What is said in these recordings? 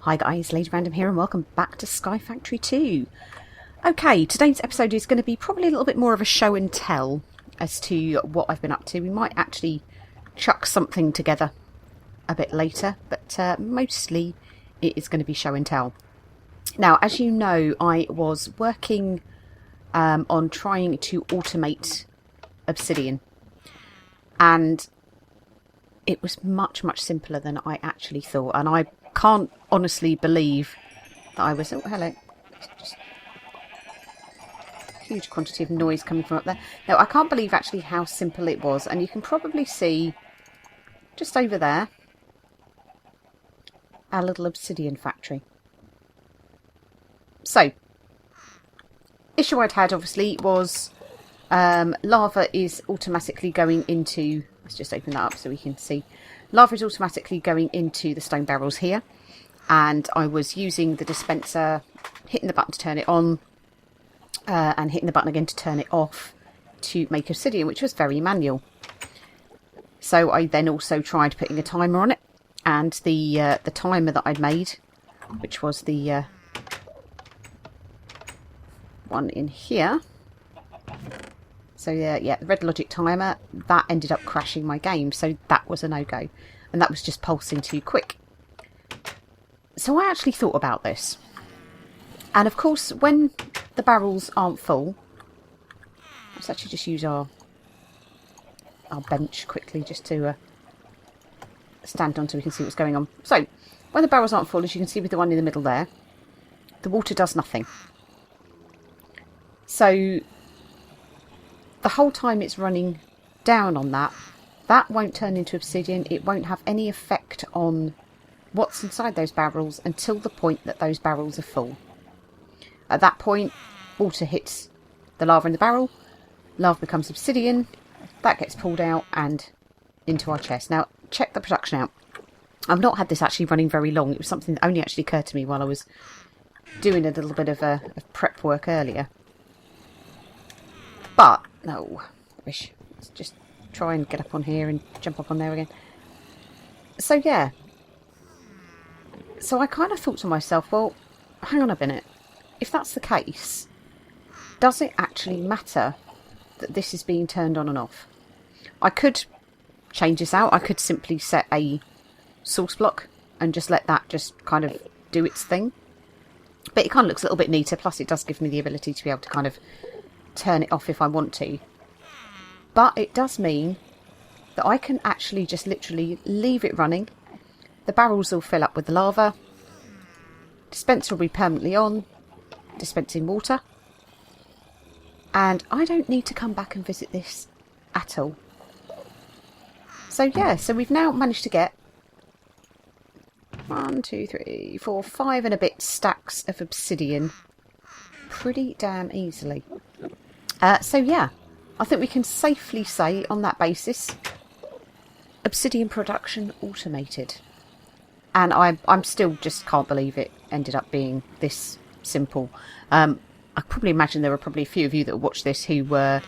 Hi guys, Lady Random here and welcome back to Sky Factory 2. Okay, today's episode is going to be probably a little bit more of a show and tell as to what I've been up to. We might actually chuck something together a bit later, but mostly it is going to be show and tell. Now, as you know, I was working on trying to automate obsidian, and it was much simpler than I actually thought, and I can't honestly believe that I was... Oh, hello. Just huge quantity of noise coming from up there. No, I can't believe actually how simple it was, and you can probably see just over there our little obsidian factory. So, issue I'd had obviously was lava is automatically going into... Let's just open that up so we can see. Lava is automatically going into the stone barrels here, and I was using the dispenser, hitting the button to turn it on, and hitting the button again to turn it off to make obsidian, which was very manual. So I then also tried putting a timer on it, and the timer that I'd made, which was the one in here. So yeah, the red logic timer, that ended up crashing my game, so that was a no-go. And that was just pulsing too quick. So I actually thought about this. And of course, when the barrels aren't full... Let's actually just use our bench quickly just to stand on so we can see what's going on. So, when the barrels aren't full, as you can see with the one in the middle there, the water does nothing. So, the whole time it's running down on that, that won't turn into obsidian. It won't have any effect on what's inside those barrels until the point that those barrels are full. At that point, water hits the lava in the barrel, lava becomes obsidian, that gets pulled out and into our chest. Now, check the production out. I've not had this actually running very long. It was something that only actually occurred to me while I was doing a little bit of prep work earlier. But, no, rubbish. Let's just try and get up on here and jump up on there again. So, yeah. So I kind of thought to myself, well, hang on a minute. If that's the case, does it actually matter that this is being turned on and off? I could change this out. I could simply set a source block and just let that just kind of do its thing. But it kind of looks a little bit neater. Plus, it does give me the ability to be able to kind of turn it off if I want to. But it does mean that I can actually just literally leave it running. The barrels will fill up with the lava. Dispenser will be permanently on, dispensing water. And I don't need to come back and visit this at all. So yeah, so we've now managed to get 1, 2, 3, 4, 5 and a bit stacks of obsidian pretty damn easily. So yeah, I think we can safely say on that basis, obsidian production automated. And I'm still just can't believe it ended up being this simple. I probably imagine there were probably a few of you that watched this who were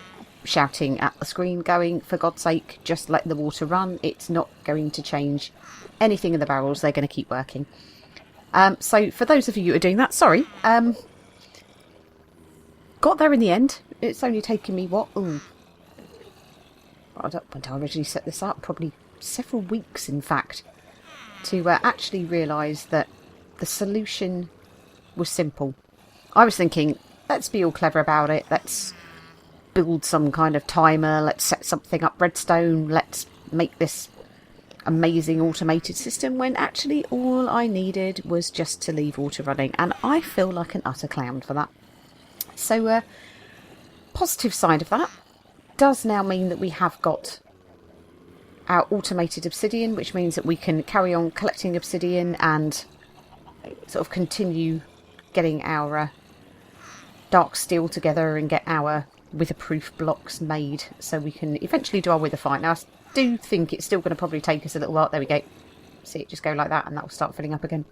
shouting at the screen going, for God's sake, just let the water run. It's not going to change anything in the barrels. They're going to keep working. So for those of you who are doing that, sorry. Got there in the end. It's only taken me, what? Ooh. I don't know when I originally set this up. Probably several weeks, in fact, to actually realise that the solution was simple. I was thinking, let's be all clever about it. Let's build some kind of timer. Let's set something up redstone. Let's make this amazing automated system, when actually all I needed was just to leave water running. And I feel like an utter clown for that. So, positive side of that does now mean that we have got our automated obsidian, which means that we can carry on collecting obsidian and sort of continue getting our dark steel together and get our witherproof blocks made so we can eventually do our wither fight. Now, I do think it's still going to probably take us a little while. There we go. See it just go like that and that will start filling up again.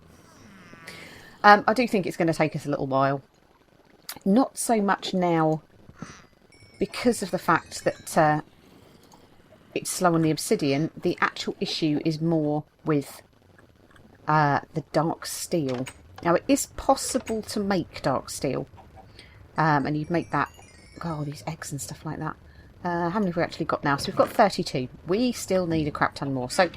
I do think it's going to take us a little while. Not so much now because of the fact that it's slow on the obsidian. The actual issue is more with the dark steel. Now, it is possible to make dark steel. And you'd make that... Oh, these eggs and stuff like that. How many have we actually got now? So we've got 32. We still need a crap ton more. So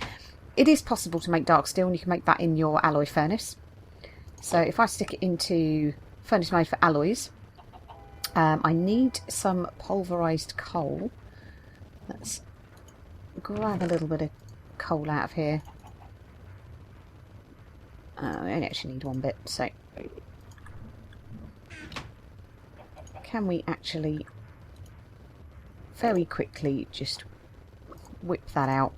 it is possible to make dark steel, and you can make that in your alloy furnace. So if I stick it into furnace mode for alloys, I need some pulverised coal. Let's grab a little bit of coal out of here. We only actually need one bit, so can we actually very quickly just whip that out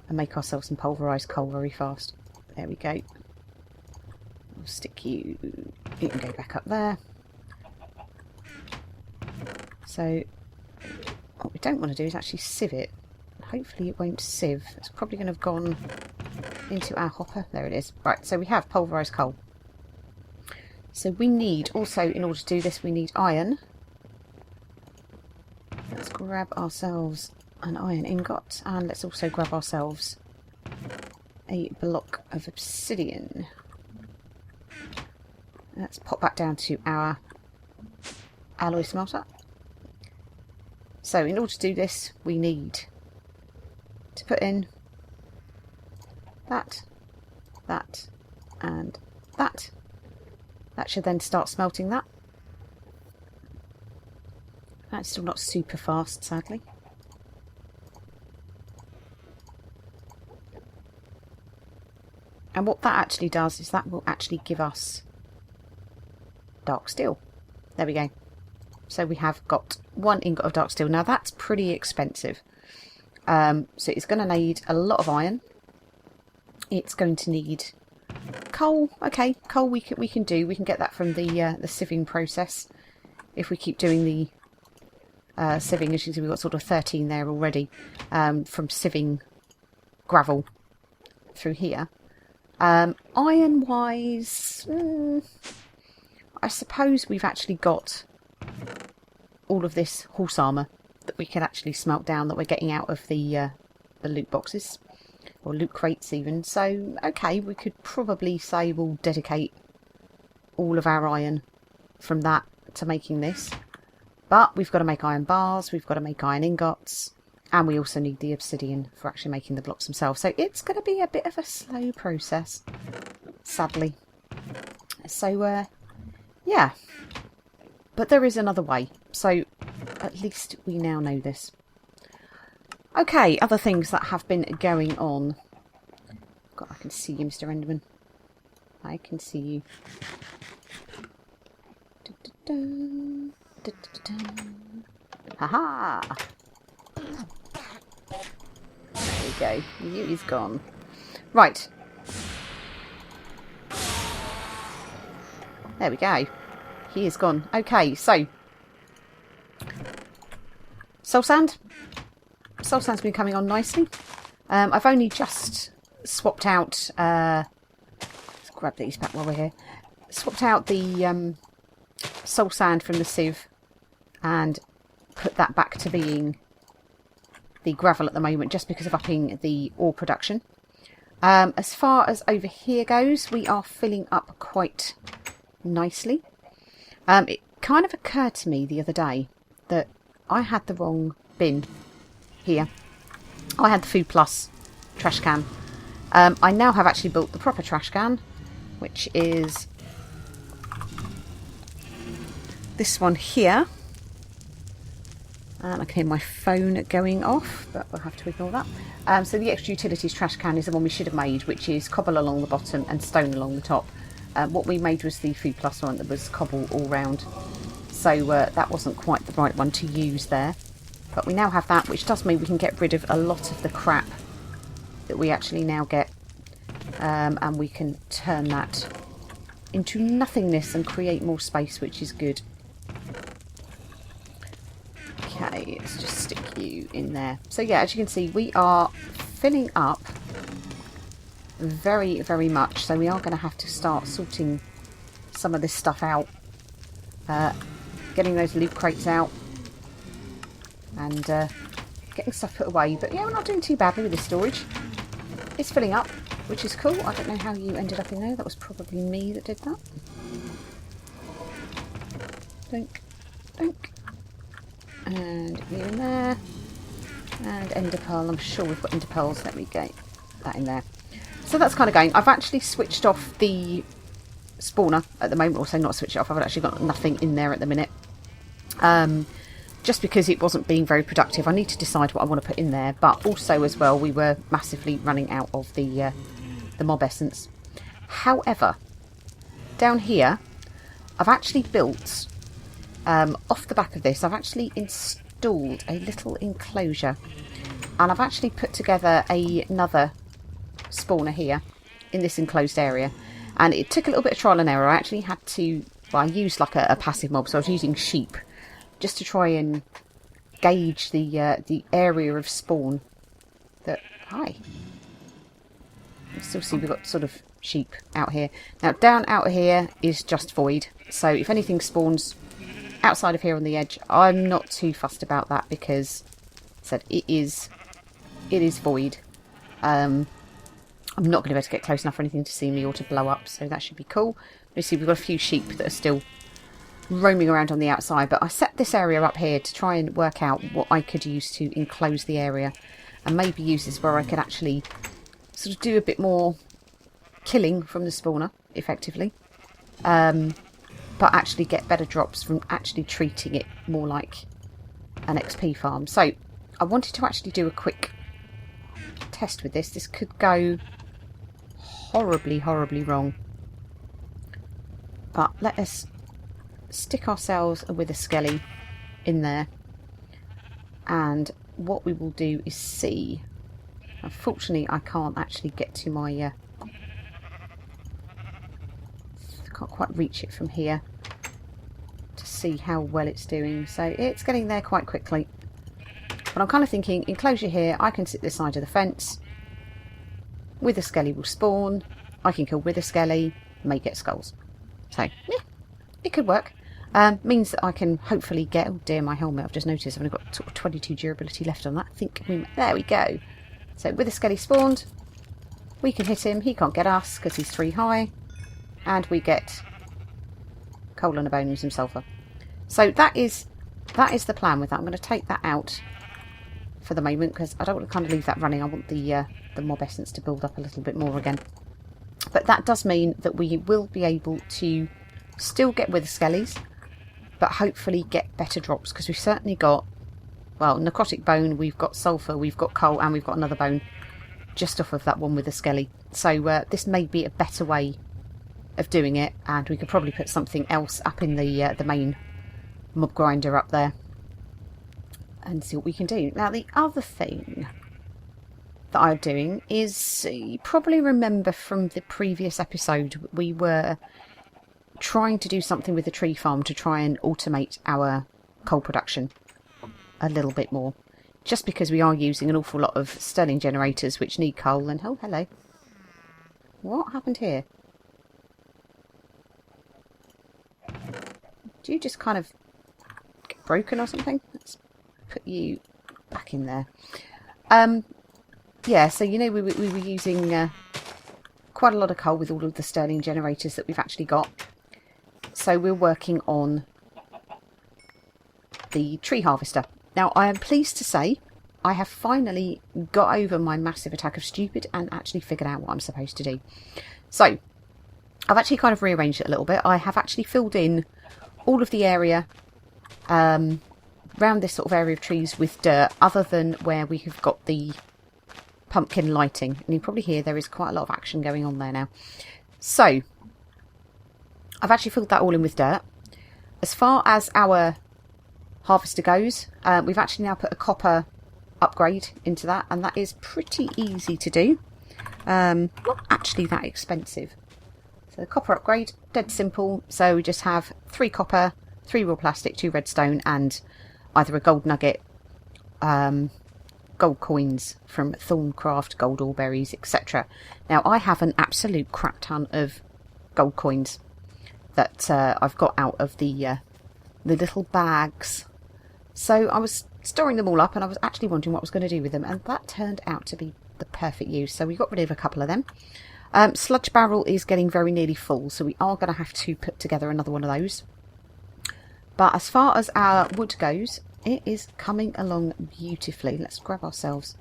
and make ourselves some pulverised coal very fast? There we go. I'll stick you... You can go back up there. So what we don't want to do is actually sieve it. Hopefully it won't sieve. It's probably going to have gone into our hopper. There it is. Right, so we have pulverised coal. So we need, also in order to do this, we need iron. Let's grab ourselves an iron ingot, and let's also grab ourselves a block of obsidian. Let's pop that down to our alloy smelter. So in order to do this, we need to put in that, and that. That should then start smelting that. That's still not super fast, sadly. And what that actually does is that will actually give us dark steel. There we go. So we have got 1 ingot of dark steel. Now that's pretty expensive. So it's going to need a lot of iron. It's going to need coal. Okay, coal we can do. We can get that from the sieving process. If we keep doing the sieving, as you can see, we've got sort of 13 there already from sieving gravel through here. Iron-wise, I suppose we've actually got all of this horse armour that we can actually smelt down that we're getting out of the loot boxes. Or loot crates even. So, okay, we could probably say we'll dedicate all of our iron from that to making this. But we've got to make iron bars, we've got to make iron ingots, and we also need the obsidian for actually making the blocks themselves. So it's going to be a bit of a slow process, sadly. So, yeah. But there is another way. So, at least we now know this. Okay, other things that have been going on. God, I can see you, Mr. Enderman. I can see you. Haha! There we go. You is gone. Right. There we go. He is gone. Okay, so. Soul sand. Soul sand's been coming on nicely. I've only just swapped out... let's grab these back while we're here. Swapped out the soul sand from the sieve and put that back to being the gravel at the moment, just because of upping the ore production. As far as over here goes, we are filling up quite nicely. It kind of occurred to me the other day that I had the wrong bin here. I had the Food Plus trash can. I now have actually built the proper trash can, which is this one here. And I can hear my phone going off, but we'll have to ignore that. So the extra utilities trash can is the one we should have made, which is cobble along the bottom and stone along the top. What we made was the Food Plus one that was cobble all round. So that wasn't quite the right one to use there. But we now have that, which does mean we can get rid of a lot of the crap that we actually now get. And we can turn that into nothingness and create more space, which is good. Okay, let's just stick you in there. So yeah, as you can see, we are filling up very, very much. So we are going to have to start sorting some of this stuff out. Getting those loot crates out. And getting stuff put away. But yeah, we're not doing too badly with this storage. It's filling up. which is cool. I don't know how you ended up in there. That was probably me that did that. Dunk, dunk. And you in there. And ender pearl. I'm sure we've got ender pearls. Let me get that in there. So that's kind of going. I've actually switched off the spawner at the moment. Also not switched it off. I've actually got nothing in there at the minute. Just because it wasn't being very productive. I need to decide what I want to put in there. But also as well, we were massively running out of the mob essence. However, down here, I've actually built, off the back of this, I've actually installed a little enclosure. And I've actually put together another spawner here in this enclosed area. And it took a little bit of trial and error. I actually had to, well, I used like a passive mob, so I was using sheep just to try and gauge the area of spawn. That, hi. You still see we've got sort of sheep out here. Now down out here is just void. So if anything spawns outside of here on the edge, I'm not too fussed about that because, I said, it is void. I'm not going to be able to get close enough for anything to see me or to blow up, so that should be cool. You see we've got a few sheep that are still roaming around on the outside, but I set this area up here to try and work out what I could use to enclose the area, and maybe use this where I could actually sort of do a bit more killing from the spawner, effectively, but actually get better drops from actually treating it more like an XP farm. So I wanted to actually do a quick test with this. This could go horribly wrong, but let us stick ourselves a wither skelly in there, and what we will do is see. Unfortunately I can't actually get to my can't quite reach it from here to see how well it's doing, so it's getting there quite quickly. But I'm kind of thinking, enclosure here, I can sit this side of the fence, wither skelly will spawn, I can kill wither skelly, may get skulls. So yeah, it could work. Means that I can hopefully get, oh dear, my helmet, I've just noticed I've only got sort of 22 durability left on that. I think there we go. So wither skelly spawned, we can hit him, he can't get us because he's 3 high, and we get coal and a bone and some sulphur. So that is the plan with that. I'm going to take that out for the moment because I don't want to kind of leave that running. I want the mob essence to build up a little bit more again. But that does mean that we will be able to still get wither skellies, but hopefully get better drops, because we've certainly got, well, necrotic bone, we've got sulphur, we've got coal, and we've got another bone just off of that one wither skelly. So this may be a better way of doing it, and we could probably put something else up in the main mob grinder up there and see what we can do. Now the other thing that I'm doing is, you probably remember from the previous episode, we were trying to do something with the tree farm to try and automate our coal production a little bit more, just because we are using an awful lot of Stirling generators which need coal. And oh, hello, what happened here? Do you just kind of get broken or something? Let's put you back in there. Yeah, so you know we were using quite a lot of coal with all of the Stirling generators that we've actually got. So we're working on the tree harvester. Now I am pleased to say I have finally got over my massive attack of stupid and actually figured out what I'm supposed to do. So I've actually kind of rearranged it a little bit. I have actually filled in all of the area around this sort of area of trees with dirt, other than where we have got the pumpkin lighting. And you can probably hear there is quite a lot of action going on there now. So I've actually filled that all in with dirt. As far as our harvester goes, we've actually now put a copper upgrade into that, and that is pretty easy to do. Not actually that expensive. So the copper upgrade, dead simple. So we just have 3 copper, 3 raw plastic, 2 redstone, and either a gold nugget, gold coins from Thorncraft, gold ore berries, etc. Now I have an absolute crap ton of gold coins that I've got out of the little bags. So I was storing them all up, and I was actually wondering what I was going to do with them, and that turned out to be the perfect use. So we got rid of a couple of them. Sludge barrel is getting very nearly full, so we are going to have to put together another one of those. But as far as our wood goes, it is coming along beautifully. Let's grab ourselves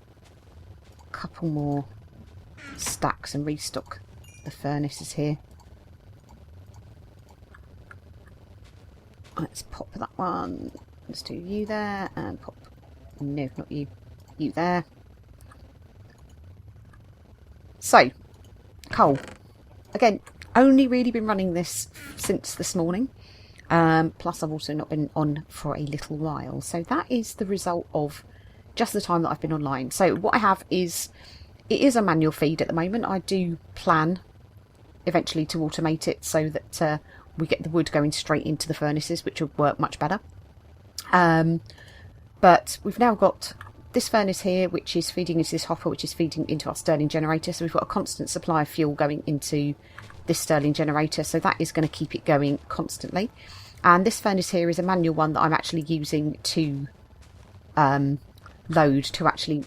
a couple more stacks and restock the furnaces here. Let's pop that one. Let's do you there and pop. No, not you. You there. So, coal. Again, only really been running this since this morning. Plus I've also not been on for a little while. So that is the result of just the time that I've been online. So what I have is, it is a manual feed at the moment. I do plan eventually to automate it so that we get the wood going straight into the furnaces, which will work much better. But we've now got this furnace here, which is feeding into this hopper, which is feeding into our Stirling generator. So we've got a constant supply of fuel going into this Stirling generator, so that is going to keep it going constantly. And this furnace here is a manual one that I'm actually using to load to actually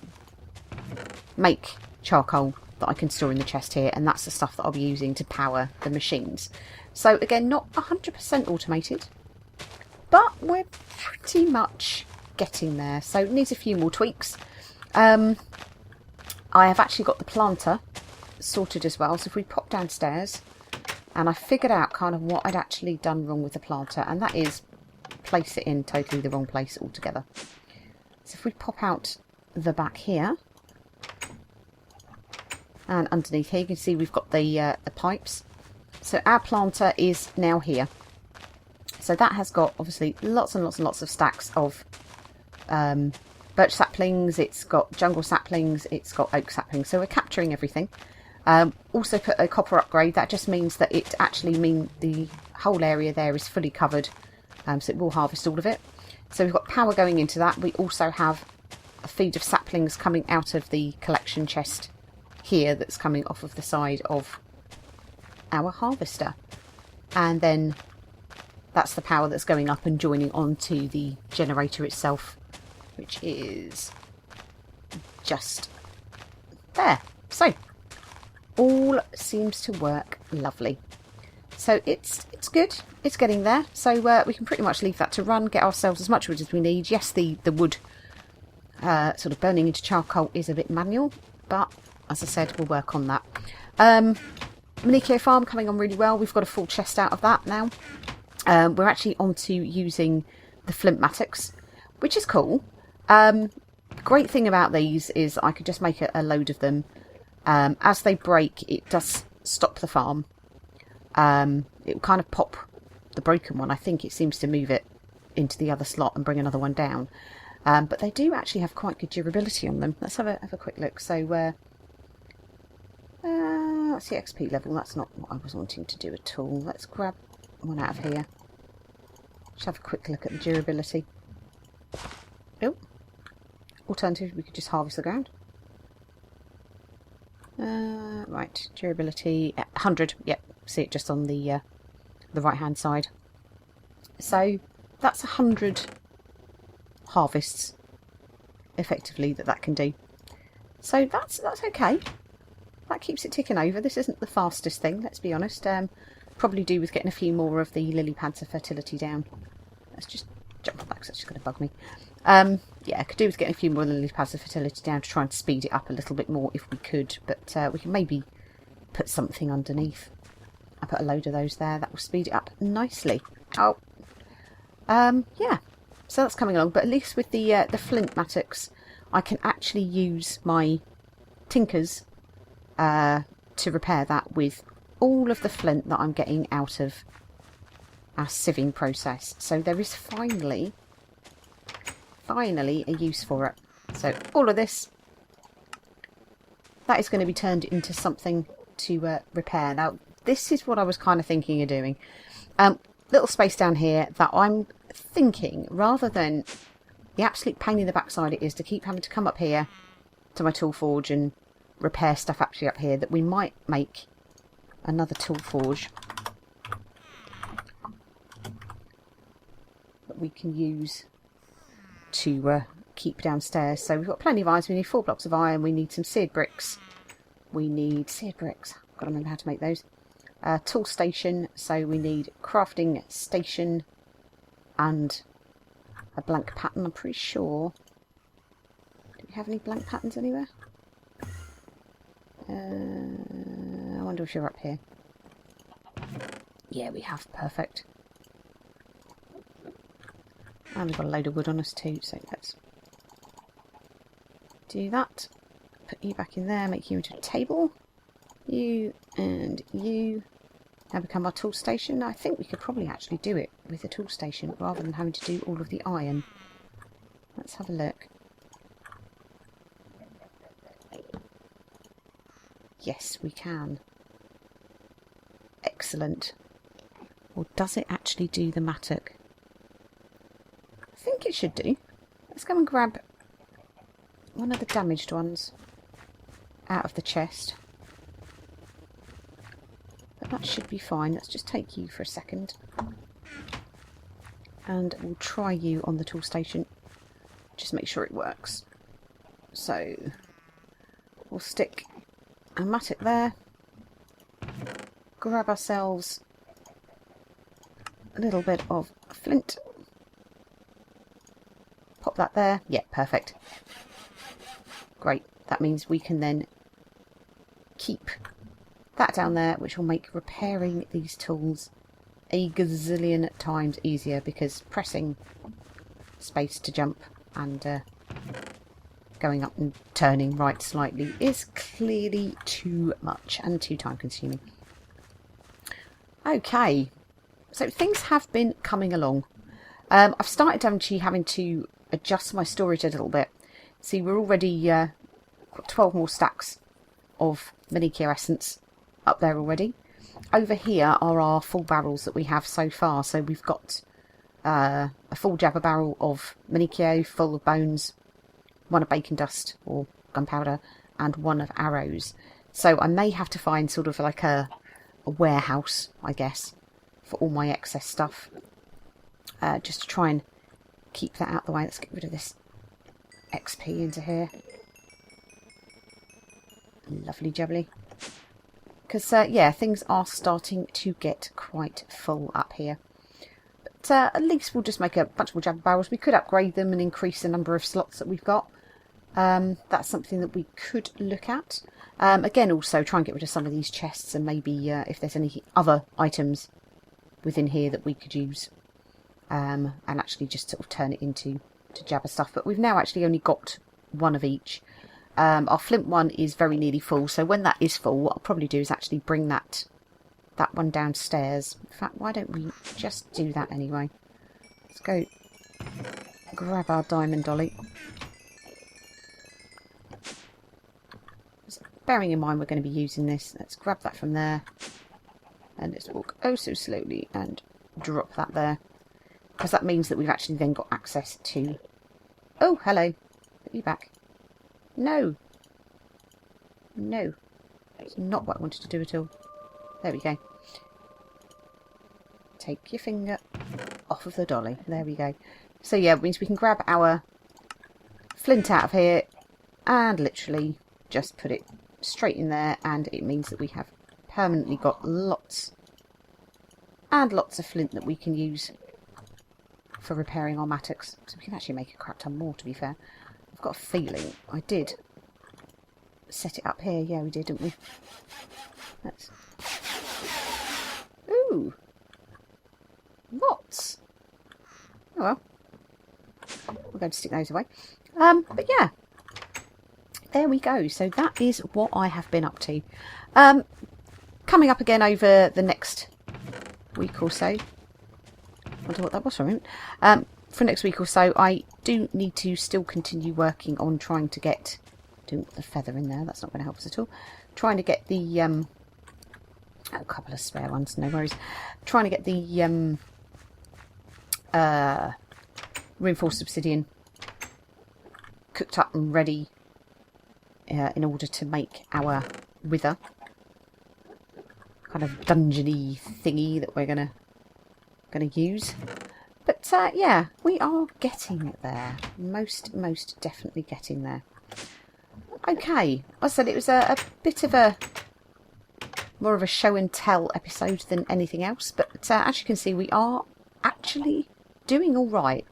make charcoal that I can store in the chest here, and that's the stuff that I'll be using to power the machines. So again, not 100% automated, but we're pretty much getting there. So it needs a few more tweaks. I have actually got the planter sorted as well, so if we pop downstairs, and I figured out kind of what I'd actually done wrong with the planter, and that is place it in totally the wrong place altogether. So if we pop out the back here, and underneath here you can see we've got the pipes. So our planter is now here. So that has got obviously lots and lots and lots of stacks of birch saplings, it's got jungle saplings, it's got oak saplings, so we're capturing everything. Also put a copper upgrade. That just means that it actually means the whole area there is fully covered, so it will harvest all of it. So we've got power going into that. We also have a feed of saplings coming out of the collection chest here that's coming off of the side of our harvester, and then that's the power that's going up and joining onto the generator itself, which is just there. So all seems to work lovely. So it's good. It's getting there. So we can pretty much leave that to run, get ourselves as much wood as we need. Yes, the wood sort of burning into charcoal is a bit manual, but as I said, we'll work on that. Manicure farm coming on really well. We've got a full chest out of that now. We're actually on to using the flint mattocks, which is cool. Great thing about these is I could just make a load of them. As they break, it does stop the farm. It will kind of pop the broken one. I think it seems to move it into the other slot and bring another one down. But they do actually have quite good durability on them. Let's have a quick look. So that's the XP level. That's not what I was wanting to do at all. Let's grab one out of here. Just have a quick look at the durability. Oh, alternatively, we could just harvest the ground. Right, durability 100. Yep, see it just on the right hand side. So that's 100 harvests effectively that can do. So that's okay. That keeps it ticking over. This isn't the fastest thing, let's be honest. Probably do with getting a few more of the lily pads of fertility down. Let's just jump back because that's just going to bug me. Yeah, I could do with getting a few more lily pads of fertility down to try and speed it up a little bit more if we could, but we can maybe put something underneath. I put a load of those there. That will speed it up nicely. Oh, yeah. So that's coming along, but at least with the flint mattocks, I can actually use my tinkers to repair that with all of the flint that I'm getting out of our sieving process. So there is finally a use for it. So all of this, that is going to be turned into something to repair. Now this is what I was kind of thinking of doing. Little space down here that I'm thinking, rather than the absolute pain in the backside it is to keep having to come up here to my tool forge and repair stuff actually up here, that we might make another tool forge that we can use to keep downstairs. So we've got plenty of iron. So we need 4 blocks of iron. We need some seared bricks. We need seared bricks. I've got to remember how to make those. Tool station. So we need crafting station and a blank pattern. I'm pretty sure. Do we have any blank patterns anywhere? I wonder if you're up here. Yeah, we have. Perfect. And we've got a load of wood on us too, so let's do that. Put you back in there, make you into a table. You and you. Now become our tool station. I think we could probably actually do it with the tool station rather than having to do all of the iron. Let's have a look. Yes, we can. Excellent. Or does it actually do the mattock? I think it should do. Let's go and grab one of the damaged ones out of the chest. But that should be fine. Let's just take you for a second. And we'll try you on the tool station. Just make sure it works. So we'll stick a mattock there. Grab ourselves a little bit of flint. Pop that there. Yeah, perfect. Great. That means we can then keep that down there, which will make repairing these tools a gazillion times easier, because pressing space to jump and going up and turning right slightly is clearly too much and too time consuming. Okay, so things have been coming along. I've started actually having to adjust my storage a little bit. See, we're already got 12 more stacks of mini essence up there already. Over here are our full barrels that we have so far. So we've got a full jabber barrel of mini full of bones, one of bacon dust or gunpowder, and one of arrows. So I may have to find sort of like a warehouse, I guess, for all my excess stuff. Just to try and keep that out of the way. Let's get rid of this XP into here. Lovely jubbly. Because, yeah, things are starting to get quite full up here. But at least we'll just make a bunch more jabber barrels. We could upgrade them and increase the number of slots that we've got. That's something that we could look at. Again, also try and get rid of some of these chests, and maybe if there's any other items within here that we could use. And actually just sort of turn it into jabber stuff. But we've now actually only got one of each. Our flint one is very nearly full, so when that is full, what I'll probably do is actually bring that one downstairs. In fact, why don't we just do that anyway? Let's go grab our diamond dolly. Bearing in mind we're going to be using this, let's grab that from there. And let's walk oh so slowly and drop that there. Because that means that we've actually then got access to... Oh, hello. Put you back. No. No. That's not what I wanted to do at all. There we go. Take your finger off of the dolly. There we go. So yeah, it means we can grab our flint out of here and literally just put it straight in there, and it means that we have permanently got lots and lots of flint that we can use for repairing our mattocks. So we can actually make a crap ton more, to be fair. I've got a feeling I did set it up here. Yeah, we did, didn't we? Let's... Ooh! Lots! Oh well. We're going to stick those away. But yeah. There we go. So that is what I have been up to. Coming up again over the next week or so. I wonder what that was for a minute. For next week or so, I do need to still continue working on trying to get... Doing the feather in there, that's not going to help us at all. Trying to get the... a couple of spare ones, no worries. Trying to get the reinforced obsidian cooked up and ready in order to make our wither. Kind of dungeony thingy that we're gonna use. But yeah, we are getting there. Most definitely getting there. Okay, I said it was a bit of a more of a show and tell episode than anything else, but as you can see, we are actually doing all right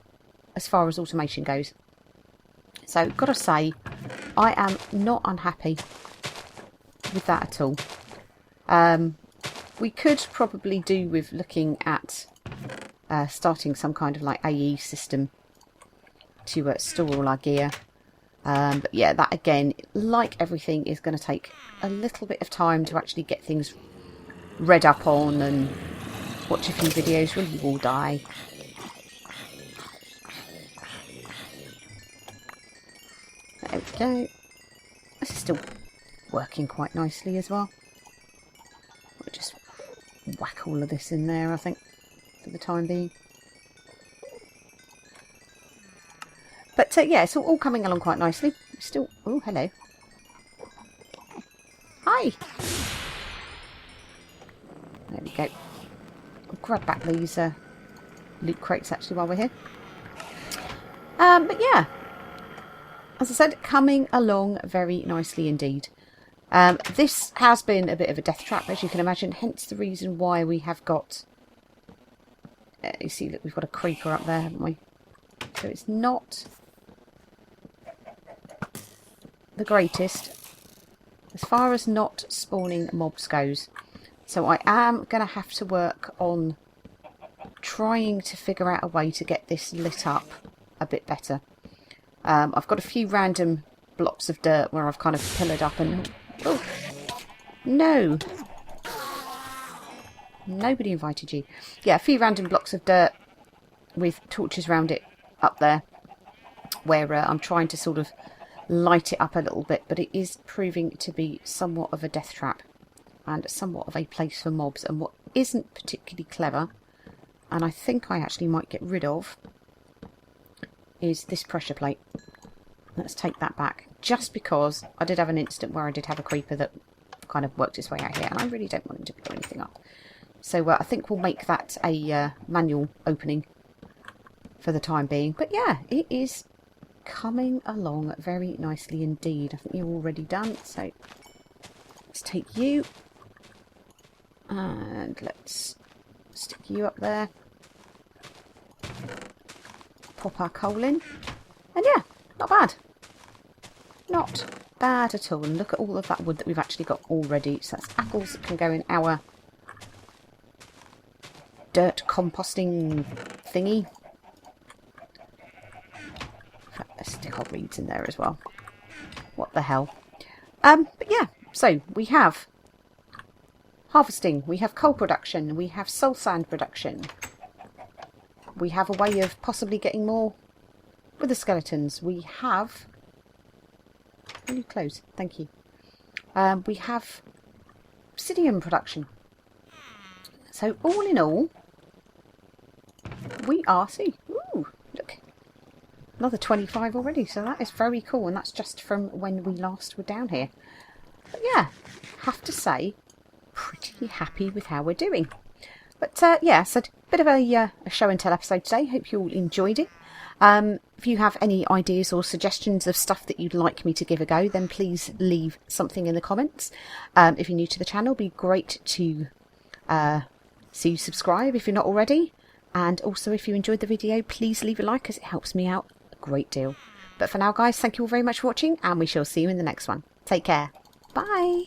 as far as automation goes. So, gotta say, I am not unhappy with that at all. We could probably do with looking at starting some kind of like AE system to store all our gear. But yeah, that again, like everything, is going to take a little bit of time to actually get things read up on and watch a few videos. Will you all die? There we go. This is still working quite nicely as well. We'll just whack all of this in there, I think, for the time being. But yeah, it's all coming along quite nicely. Still, oh, hello. Hi. There we go. I'll grab back these loot crates actually while we're here. But yeah, as I said, coming along very nicely indeed. This has been a bit of a death trap, as you can imagine, hence the reason why we have got... you see, look, we've got a creeper up there, haven't we? So it's not the greatest as far as not spawning mobs goes. So I am going to have to work on trying to figure out a way to get this lit up a bit better. I've got a few random blocks of dirt where I've kind of pillared up and... oh, no! Nobody invited you. Yeah, a few random blocks of dirt with torches around it up there where I'm trying to sort of light it up a little bit, but it is proving to be somewhat of a death trap and somewhat of a place for mobs. And what isn't particularly clever, and I think I actually might get rid of, is this pressure plate. Let's take that back, just because I did have an instant where I did have a creeper that kind of worked its way out here, and I really don't want him to blow anything up. So I think we'll make that a manual opening for the time being. But yeah, it is coming along very nicely indeed. I think you're already done, so let's take you and let's stick you up there. Pop our coal in, and yeah, not bad. Not bad at all. And look at all of that wood that we've actually got already. So that's apples that can go in our dirt composting thingy. Let's stick our reeds in there as well. What the hell? But yeah, so we have harvesting, we have coal production, we have soul sand production. We have a way of possibly getting more with the skeletons. We have... will you close? Thank you. We have obsidian production. So all in all, we are... see, ooh, look. Another 25 already, so that is very cool, and that's just from when we last were down here. But yeah, have to say, pretty happy with how we're doing. But yeah, so a bit of a show and tell episode today. Hope you all enjoyed it. If you have any ideas or suggestions of stuff that you'd like me to give a go, then please leave something in the comments. If you're new to the channel, it'd be great to see you subscribe if you're not already. And also, if you enjoyed the video, please leave a like, as it helps me out a great deal. But for now, guys, thank you all very much for watching, and we shall see you in the next one. Take care. Bye.